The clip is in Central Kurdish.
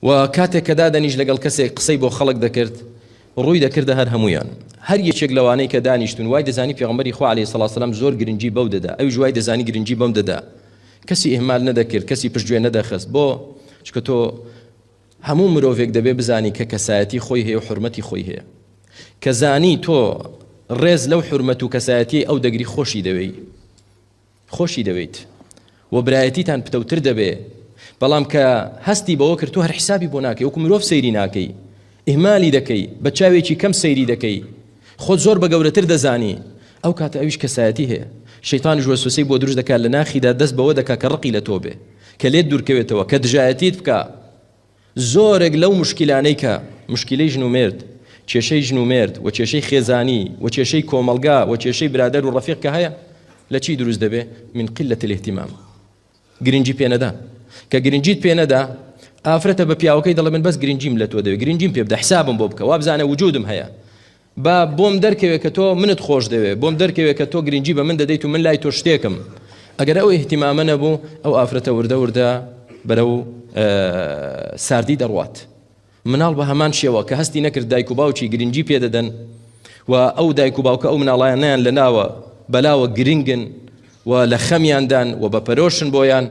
و کاتێک کە دادەنیش لەگەڵ کەسێک قسەی بۆ خەڵک دەکرد ڕووی دەکردە هەر هەمویان. هەر یەکێک لەوانەی کە دانیشتون وای دەزانی پێغەمبەری خوا عەلەیهی سەڵاتو وسەلام زۆر گرنگی بەو دەدا، ئەویش وای دەزانی گرنگی بەم دەدا، کەسی ئیهمال نەدەکرد، کەسی پشتگوێ نەدەخست. بۆ چکە تۆ هەموو مرۆڤێک دەبێ بزانی کە کەسایەتی خۆی هەیە و حورمەتی خۆی هەیە. کە زانی تۆ ڕێز لەو حورمەت و کەسایەتی ئەو دەگری خۆشی دەوێیت و برایەتیتان پتەوتر دەبێ. بەڵام کە هەستی بەوە کرد تۆ هەر حسابی بۆ ناکەی، وەکو مرۆڤ سەیری ناکەی، ئیهمالی دەکەی، بە چاوێکی کەم سەیری دەکەی، خۆت زۆر بە گەورەتر دەزانی، ئەو کاتە ئەویش کەسایەتی هەیە. شەیتانیش وەسوسەی بۆ دروست دەکات لە ناخیدا دەست بەوە دەکات کە ڕقی لە تۆ بێ، کە لێت دوورکەوێتەوە، کە دژایەتیت بکە. زۆرێک لەو مشکلانەی کە مشکلەی ژن و مرد، کێشەی ژن و مرد و کێشەی خێزانی و کێشەی کۆمەلگا و کێشەی برادەر و ڕەفیق کە هەیە لە چی دروست دەبێ؟ من قلة الاهتمام. گرنگی پێ نەدا. کە گرنگیت پێ نەدا ئافرەتە بە پیاوەکەی دەڵێ من بەس گرنگیم لە تۆ دەوێت، گرنگیم پێ بدە، حسابم بۆ بکە، وا بزانە وجودم هەیە، با بۆم دەرکەوێت کە تۆ منت خۆش دەوێت، بۆم دەرکەوێت کە تۆ گرنگی بە من دەدەیت و من لای تۆ شتێکم. ئەگەر ئەو اهتیمامە نەبوو ئەو ئافرەتە وردە بەرەو ساردی دەڕوات. مناڵ بە هەمان شێوە کە هەستی نەکرد دایک و باوکی گرنگی پێدەدەن و ئەو دایک و باوکە ئەو مناڵیانیان لە ناوە بەلاوە گرنگن و لە خەمیاندان و بە پەرۆشن بۆیان